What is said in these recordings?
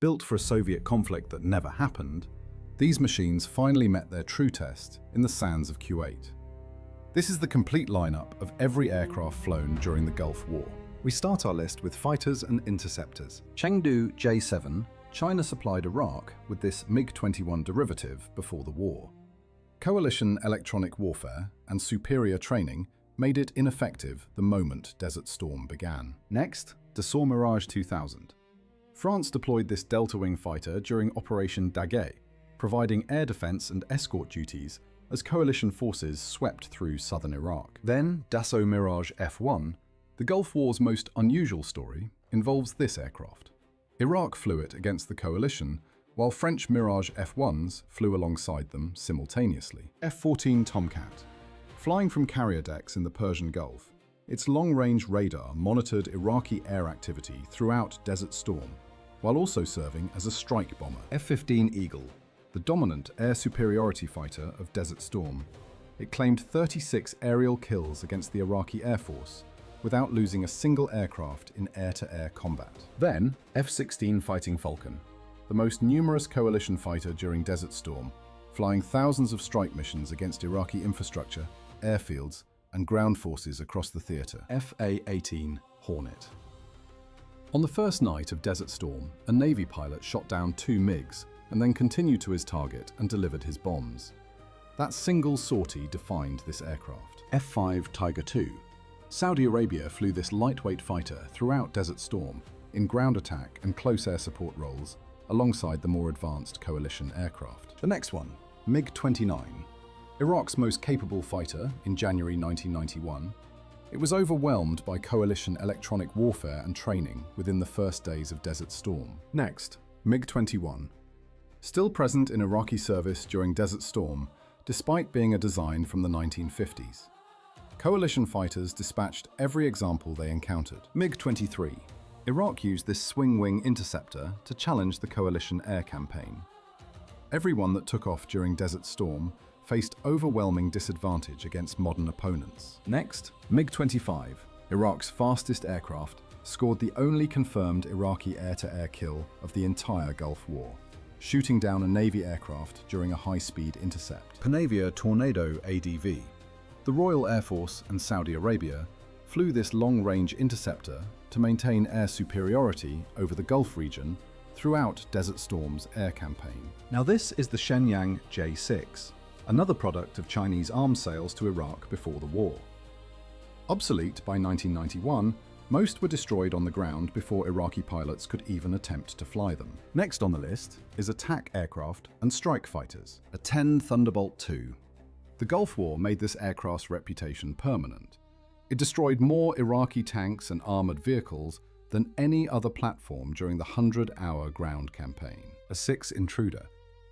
Built for a Soviet conflict that never happened, these machines finally met their true test in the sands of Kuwait. This is the complete lineup of every aircraft flown during the Gulf War. We start our list with fighters and interceptors. Chengdu J-7, China supplied Iraq with this MiG-21 derivative before the war. Coalition electronic warfare and superior training made it ineffective the moment Desert Storm began. Next, Dassault Mirage 2000. France deployed this Delta-wing fighter during Operation Daguet, providing air defense and escort duties as coalition forces swept through southern Iraq. Then, Dassault Mirage F1, the Gulf War's most unusual story, involves this aircraft. Iraq flew it against the coalition, while French Mirage F1s flew alongside them simultaneously. F-14 Tomcat. Flying from carrier decks in the Persian Gulf, its long-range radar monitored Iraqi air activity throughout Desert Storm, while also serving as a strike bomber. F-15 Eagle, the dominant air superiority fighter of Desert Storm. It claimed 36 aerial kills against the Iraqi Air Force, without losing a single aircraft in air-to-air combat. Then, F-16 Fighting Falcon, the most numerous coalition fighter during Desert Storm, flying thousands of strike missions against Iraqi infrastructure, airfields, and ground forces across the theater. FA-18 Hornet. On the first night of Desert Storm, a Navy pilot shot down 2 MiGs and then continued to his target and delivered his bombs. That single sortie defined this aircraft. F-5 Tiger II. Saudi Arabia flew this lightweight fighter throughout Desert Storm in ground attack and close air support roles alongside the more advanced coalition aircraft. The next one, MiG-29. Iraq's most capable fighter in January 1991, it was overwhelmed by coalition electronic warfare and training within the first days of Desert Storm. Next, MiG-21. Still present in Iraqi service during Desert Storm, despite being a design from the 1950s. Coalition fighters dispatched every example they encountered. MiG-23. Iraq used this swing-wing interceptor to challenge the coalition air campaign. Everyone that took off during Desert Storm faced overwhelming disadvantage against modern opponents. Next, MiG-25, Iraq's fastest aircraft, scored the only confirmed Iraqi air-to-air kill of the entire Gulf War, shooting down a Navy aircraft during a high-speed intercept. Panavia Tornado ADV. The Royal Air Force and Saudi Arabia flew this long-range interceptor to maintain air superiority over the Gulf region throughout Desert Storm's air campaign. Now this is the Shenyang J-6, another product of Chinese arms sales to Iraq before the war. Obsolete by 1991, most were destroyed on the ground before Iraqi pilots could even attempt to fly them. Next on the list is attack aircraft and strike fighters, a 10 Thunderbolt II. The Gulf War made this aircraft's reputation permanent. It destroyed more Iraqi tanks and armored vehicles than any other platform during the 100-hour ground campaign. A 6 Intruder.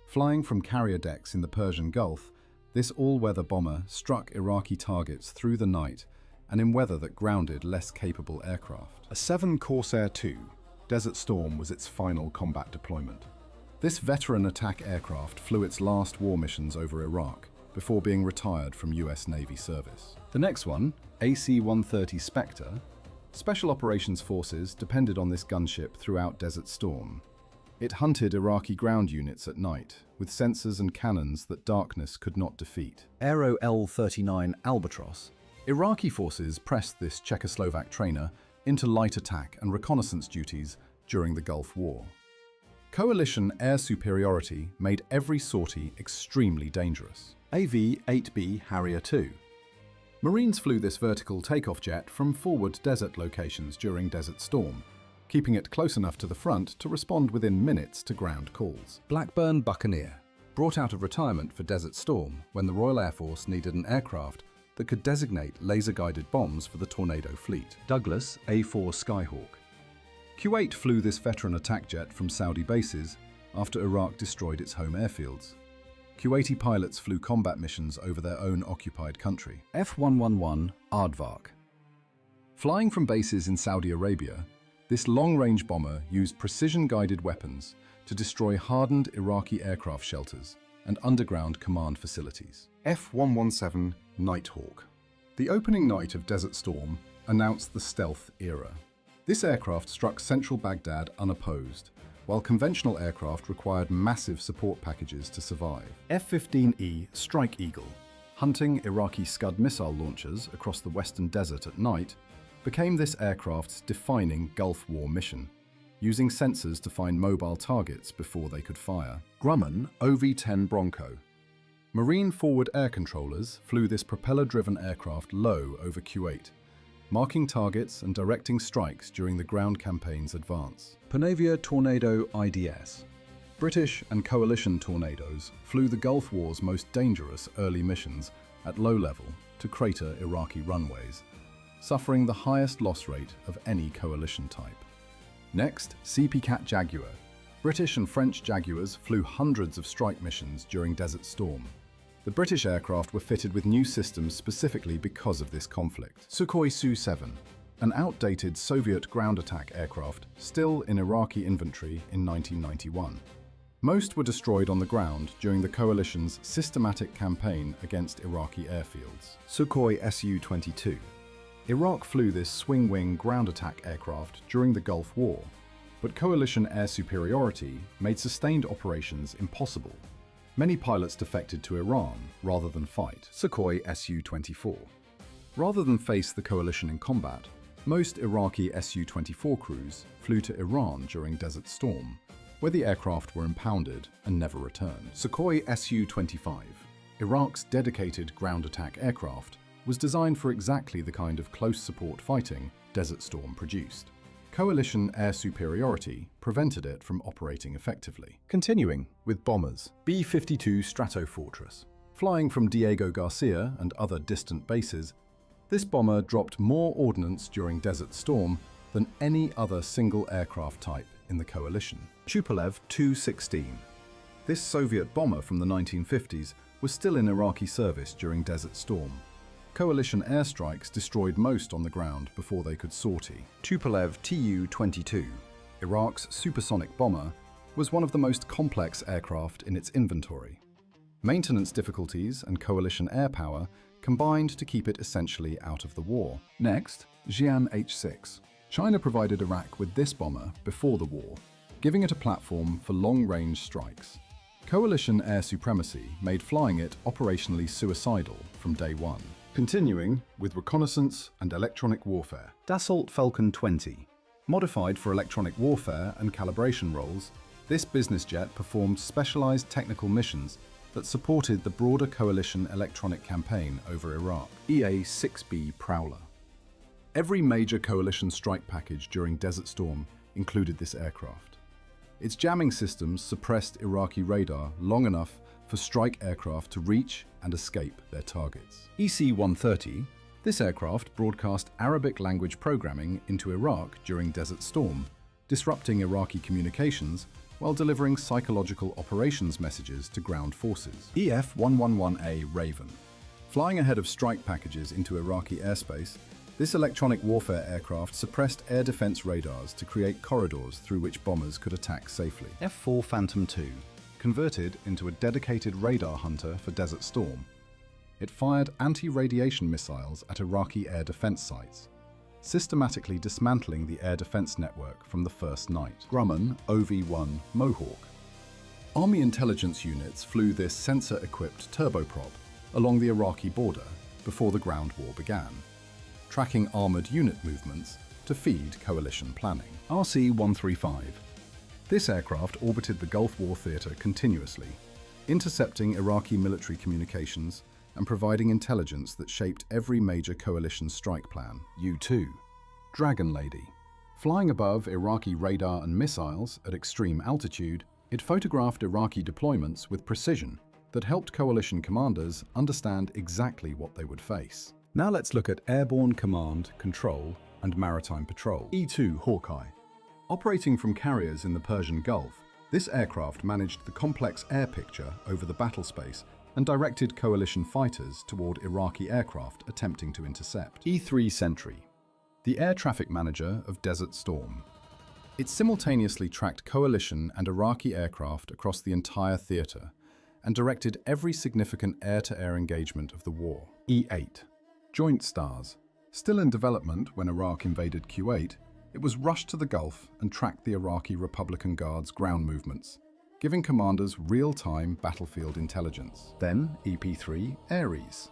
Flying from carrier decks in the Persian Gulf, this all-weather bomber struck Iraqi targets through the night and in weather that grounded less capable aircraft. A 7 Corsair II. Desert Storm was its final combat deployment. This veteran attack aircraft flew its last war missions over Iraq before being retired from US Navy service. The next one, AC-130 Spectre. Special Operations Forces depended on this gunship throughout Desert Storm. It hunted Iraqi ground units at night, with sensors and cannons that darkness could not defeat. Aero L-39 Albatross. Iraqi forces pressed this Czechoslovak trainer into light attack and reconnaissance duties during the Gulf War. Coalition air superiority made every sortie extremely dangerous. AV-8B Harrier II. Marines flew this vertical takeoff jet from forward desert locations during Desert Storm, keeping it close enough to the front to respond within minutes to ground calls. Blackburn Buccaneer. Brought out of retirement for Desert Storm when the Royal Air Force needed an aircraft that could designate laser-guided bombs for the Tornado fleet. Douglas A-4 Skyhawk. Kuwait flew this veteran attack jet from Saudi bases after Iraq destroyed its home airfields. Kuwaiti pilots flew combat missions over their own occupied country. F-111 Aardvark. Flying from bases in Saudi Arabia, this long-range bomber used precision-guided weapons to destroy hardened Iraqi aircraft shelters and underground command facilities. F-117 Nighthawk. The opening night of Desert Storm announced the stealth era. This aircraft struck central Baghdad unopposed, while conventional aircraft required massive support packages to survive. F-15E Strike Eagle, hunting Iraqi Scud missile launchers across the western desert at night, became this aircraft's defining Gulf War mission, using sensors to find mobile targets before they could fire. Grumman OV-10 Bronco. Marine forward air controllers flew this propeller-driven aircraft low over Kuwait, marking targets and directing strikes during the ground campaign's advance. Panavia Tornado IDS. British and coalition Tornadoes flew the Gulf War's most dangerous early missions at low level to crater Iraqi runways, suffering the highest loss rate of any coalition type. Next, CP-CAT Jaguar. British and French Jaguars flew hundreds of strike missions during Desert Storm. The British aircraft were fitted with new systems specifically because of this conflict. Sukhoi Su-7, an outdated Soviet ground attack aircraft still in Iraqi inventory in 1991. Most were destroyed on the ground during the coalition's systematic campaign against Iraqi airfields. Sukhoi Su-22. Iraq flew this swing-wing ground attack aircraft during the Gulf War, but coalition air superiority made sustained operations impossible. Many pilots defected to Iran rather than fight. Sukhoi Su-24. Rather than face the coalition in combat, most Iraqi Su-24 crews flew to Iran during Desert Storm, where the aircraft were impounded and never returned. Sukhoi Su-25, Iraq's dedicated ground attack aircraft, was designed for exactly the kind of close support fighting Desert Storm produced. Coalition air superiority prevented it from operating effectively. Continuing with bombers. B-52 Stratofortress. Flying from Diego Garcia and other distant bases, this bomber dropped more ordnance during Desert Storm than any other single aircraft type in the coalition. Tupolev Tu-16. This Soviet bomber from the 1950s was still in Iraqi service during Desert Storm. Coalition airstrikes destroyed most on the ground before they could sortie. Tupolev Tu-22, Iraq's supersonic bomber, was one of the most complex aircraft in its inventory. Maintenance difficulties and coalition air power combined to keep it essentially out of the war. Next, Xi'an H-6. China provided Iraq with this bomber before the war, giving it a platform for long-range strikes. Coalition air supremacy made flying it operationally suicidal from day one. Continuing with reconnaissance and electronic warfare. Dassault Falcon 20. Modified for electronic warfare and calibration roles, this business jet performed specialized technical missions that supported the broader coalition electronic campaign over Iraq. EA-6B Prowler. Every major coalition strike package during Desert Storm included this aircraft. Its jamming systems suppressed Iraqi radar long enough for strike aircraft to reach and escape their targets. EC-130, this aircraft broadcast Arabic language programming into Iraq during Desert Storm, disrupting Iraqi communications while delivering psychological operations messages to ground forces. EF-111A Raven. Flying ahead of strike packages into Iraqi airspace, this electronic warfare aircraft suppressed air defense radars to create corridors through which bombers could attack safely. F-4 Phantom II. Converted into a dedicated radar hunter for Desert Storm, it fired anti-radiation missiles at Iraqi air defense sites, systematically dismantling the air defense network from the first night. Grumman OV-1 Mohawk. Army intelligence units flew this sensor-equipped turboprop along the Iraqi border before the ground war began, tracking armored unit movements to feed coalition planning. RC-135. This aircraft orbited the Gulf War theater continuously, intercepting Iraqi military communications and providing intelligence that shaped every major coalition strike plan. U-2 Dragon Lady. Flying above Iraqi radar and missiles at extreme altitude, it photographed Iraqi deployments with precision that helped coalition commanders understand exactly what they would face. Now let's look at airborne command, control, and maritime patrol. E-2 Hawkeye. Operating from carriers in the Persian Gulf, this aircraft managed the complex air picture over the battle space and directed coalition fighters toward Iraqi aircraft attempting to intercept. E-3 Sentry. The air traffic manager of Desert Storm. It simultaneously tracked coalition and Iraqi aircraft across the entire theater and directed every significant air-to-air engagement of the war. E-8 Joint Stars. Still in development when Iraq invaded Kuwait, It was rushed to the Gulf and tracked the Iraqi Republican Guard's ground movements, giving commanders real-time battlefield intelligence. Then EP-3 Ares.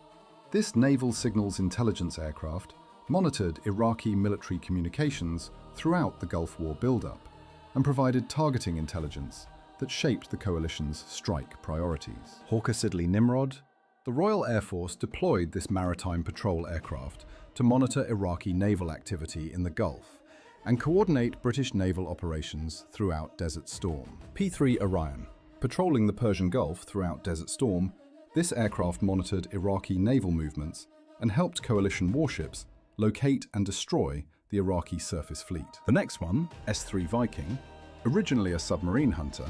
This naval signals intelligence aircraft monitored Iraqi military communications throughout the Gulf War buildup and provided targeting intelligence that shaped the coalition's strike priorities. Hawker Siddeley Nimrod. The Royal Air Force deployed this maritime patrol aircraft to monitor Iraqi naval activity in the Gulf and coordinate British naval operations throughout Desert Storm. P-3 Orion. Patrolling the Persian Gulf throughout Desert Storm, this aircraft monitored Iraqi naval movements and helped coalition warships locate and destroy the Iraqi surface fleet. The next one, S-3 Viking, originally a submarine hunter,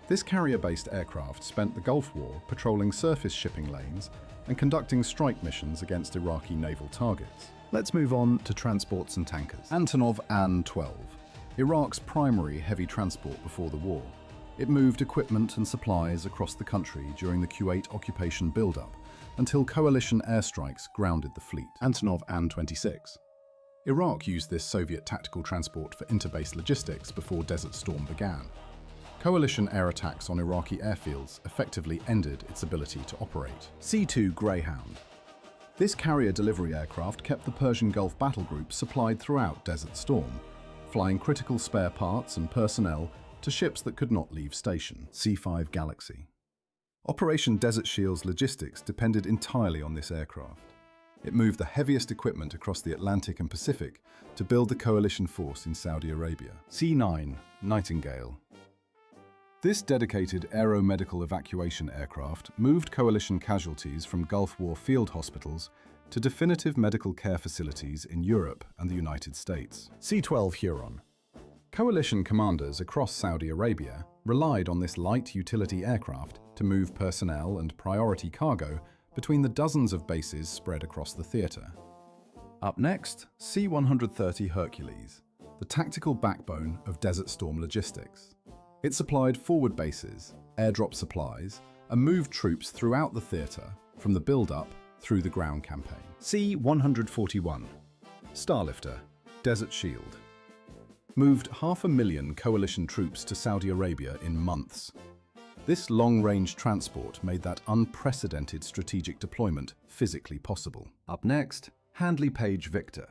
this carrier-based aircraft spent the Gulf War patrolling surface shipping lanes and conducting strike missions against Iraqi naval targets. Let's move on to transports and tankers. Antonov An-12, Iraq's primary heavy transport before the war. It moved equipment and supplies across the country during the Kuwait occupation buildup until coalition airstrikes grounded the fleet. Antonov An-26. Iraq used this Soviet tactical transport for interbase logistics before Desert Storm began. Coalition air attacks on Iraqi airfields effectively ended its ability to operate. C-2 Greyhound. This carrier delivery aircraft kept the Persian Gulf battle group supplied throughout Desert Storm, flying critical spare parts and personnel to ships that could not leave station. C-5 Galaxy. Operation Desert Shield's logistics depended entirely on this aircraft. It moved the heaviest equipment across the Atlantic and Pacific to build the coalition force in Saudi Arabia. C-9 Nightingale. This dedicated aeromedical evacuation aircraft moved coalition casualties from Gulf War field hospitals to definitive medical care facilities in Europe and the United States. C-12 Huron. Coalition commanders across Saudi Arabia relied on this light utility aircraft to move personnel and priority cargo between the dozens of bases spread across the theater. Up next, C-130 Hercules, the tactical backbone of Desert Storm logistics. It supplied forward bases, airdrop supplies, and moved troops throughout the theater, from the build-up through the ground campaign. C-141 Starlifter, Desert Shield. Moved 500,000 coalition troops to Saudi Arabia in months. This long-range transport made that unprecedented strategic deployment physically possible. Up next, Handley Page Victor.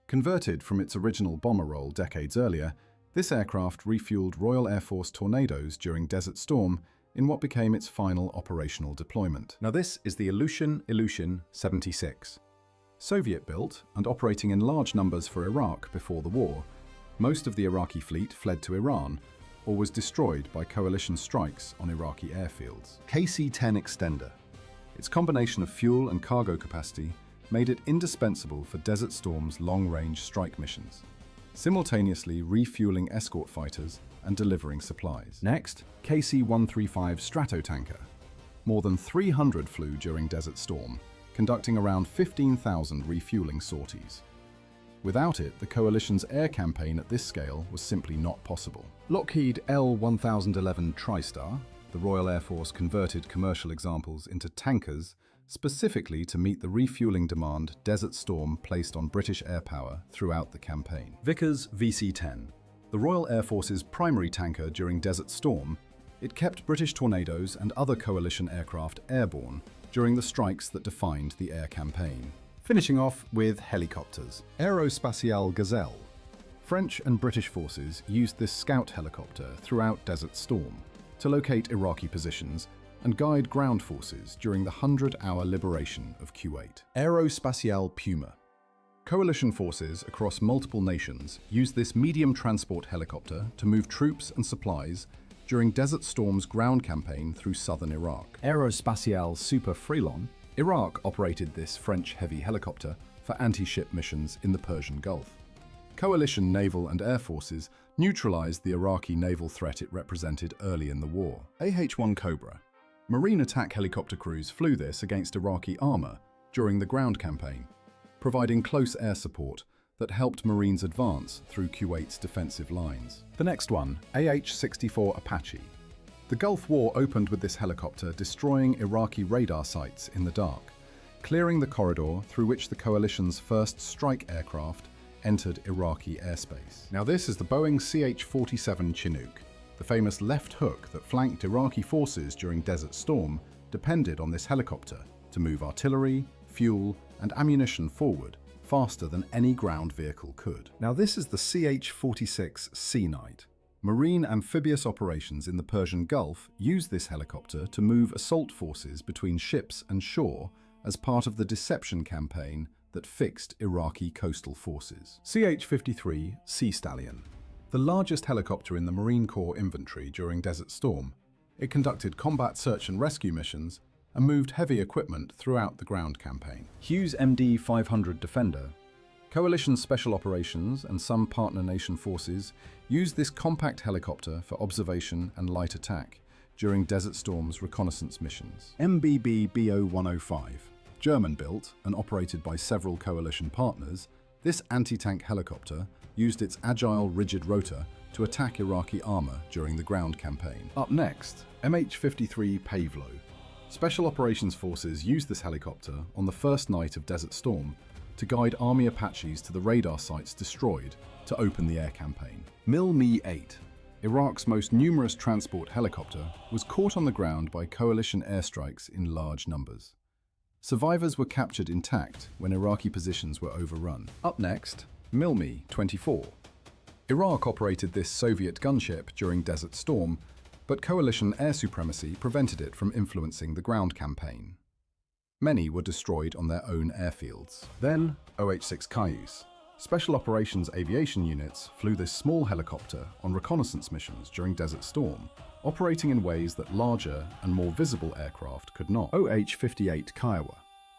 Converted from its original bomber role decades earlier, this aircraft refueled Royal Air Force Tornadoes during Desert Storm in what became its final operational deployment. Now this is the Ilyushin 76. Soviet-built and operating in large numbers for Iraq before the war, most of the Iraqi fleet fled to Iran or was destroyed by coalition strikes on Iraqi airfields. KC-10 Extender. Its combination of fuel and cargo capacity made it indispensable for Desert Storm's long-range strike missions, simultaneously refueling escort fighters and delivering supplies. Next, KC-135 Stratotanker. More than 300 flew during Desert Storm, conducting around 15,000 refueling sorties. Without it, the coalition's air campaign at this scale was simply not possible. Lockheed L-1011 TriStar, the Royal Air Force converted commercial examples into tankers specifically to meet the refueling demand Desert Storm placed on British air power throughout the campaign. Vickers VC-10. The Royal Air Force's primary tanker during Desert Storm, it kept British Tornadoes and other coalition aircraft airborne during the strikes that defined the air campaign. Finishing off with helicopters. Aerospatiale Gazelle. French and British forces used this scout helicopter throughout Desert Storm to locate Iraqi positions and guide ground forces during the 100-hour liberation of Kuwait. Aerospatiale Puma. Coalition forces across multiple nations used this medium transport helicopter to move troops and supplies during Desert Storm's ground campaign through southern Iraq. Aerospatiale Super Frelon. Iraq operated this French heavy helicopter for anti-ship missions in the Persian Gulf. Coalition naval and air forces neutralized the Iraqi naval threat it represented early in the war. AH-1 Cobra. Marine attack helicopter crews flew this against Iraqi armor during the ground campaign, providing close air support that helped Marines advance through Kuwait's defensive lines. The next one, AH-64 Apache. The Gulf War opened with this helicopter destroying Iraqi radar sites in the dark, clearing the corridor through which the coalition's first strike aircraft entered Iraqi airspace. Now this is the Boeing CH-47 Chinook. The famous left hook that flanked Iraqi forces during Desert Storm depended on this helicopter to move artillery, fuel, and ammunition forward faster than any ground vehicle could. Now this is the CH-46 Sea Knight. Marine amphibious operations in the Persian Gulf use this helicopter to move assault forces between ships and shore as part of the deception campaign that fixed Iraqi coastal forces. CH-53 Sea Stallion. The largest helicopter in the Marine Corps inventory during Desert Storm, it conducted combat search and rescue missions and moved heavy equipment throughout the ground campaign. Hughes MD-500 Defender. Coalition Special Operations and some partner nation forces used this compact helicopter for observation and light attack during Desert Storm's reconnaissance missions. MBB BO-105. German-built and operated by several coalition partners, this anti-tank helicopter used its agile, rigid rotor to attack Iraqi armor during the ground campaign. Up next, MH-53 Pavlo. Special Operations Forces used this helicopter on the first night of Desert Storm to guide Army Apaches to the radar sites destroyed to open the air campaign. MIL-Me-8, Iraq's most numerous transport helicopter, was caught on the ground by coalition airstrikes in large numbers. Survivors were captured intact when Iraqi positions were overrun. Up next, MIL-Me-24. Iraq operated this Soviet gunship during Desert Storm, but coalition air supremacy prevented it from influencing the ground campaign. Many were destroyed on their own airfields. Then, OH-6 Cayuse. Special Operations Aviation Units flew this small helicopter on reconnaissance missions during Desert Storm, operating in ways that larger and more visible aircraft could not. OH-58 Kiowa.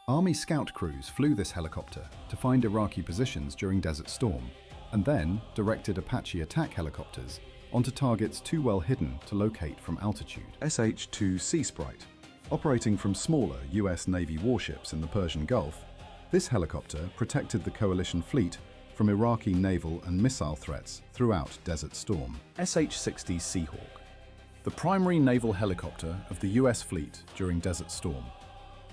Army scout crews flew this helicopter to find Iraqi positions during Desert Storm, and then directed Apache attack helicopters onto targets too well hidden to locate from altitude. SH-2 Sea Sprite. Operating from smaller US Navy warships in the Persian Gulf, this helicopter protected the coalition fleet from Iraqi naval and missile threats throughout Desert Storm. SH-60 Seahawk. The primary naval helicopter of the US fleet during Desert Storm.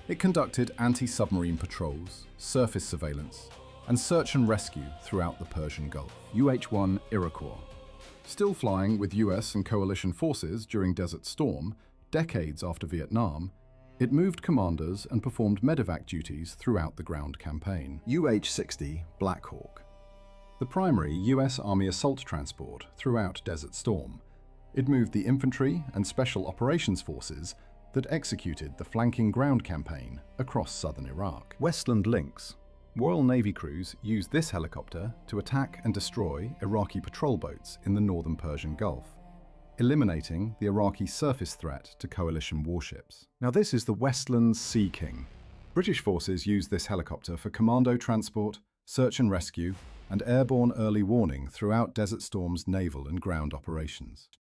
It conducted anti-submarine patrols, surface surveillance, and search and rescue throughout the Persian Gulf. UH-1 Iroquois. Still flying with US and coalition forces during Desert Storm, decades after Vietnam, it moved commanders and performed medevac duties throughout the ground campaign. UH-60 Black Hawk. The primary US Army assault transport throughout Desert Storm. It moved the infantry and special operations forces that executed the flanking ground campaign across southern Iraq. Westland Lynx. Royal Navy crews used this helicopter to attack and destroy Iraqi patrol boats in the northern Persian Gulf, eliminating the Iraqi surface threat to coalition warships. Now this is the Westland Sea King. British forces used this helicopter for commando transport, search and rescue, and airborne early warning throughout Desert Storm's naval and ground operations.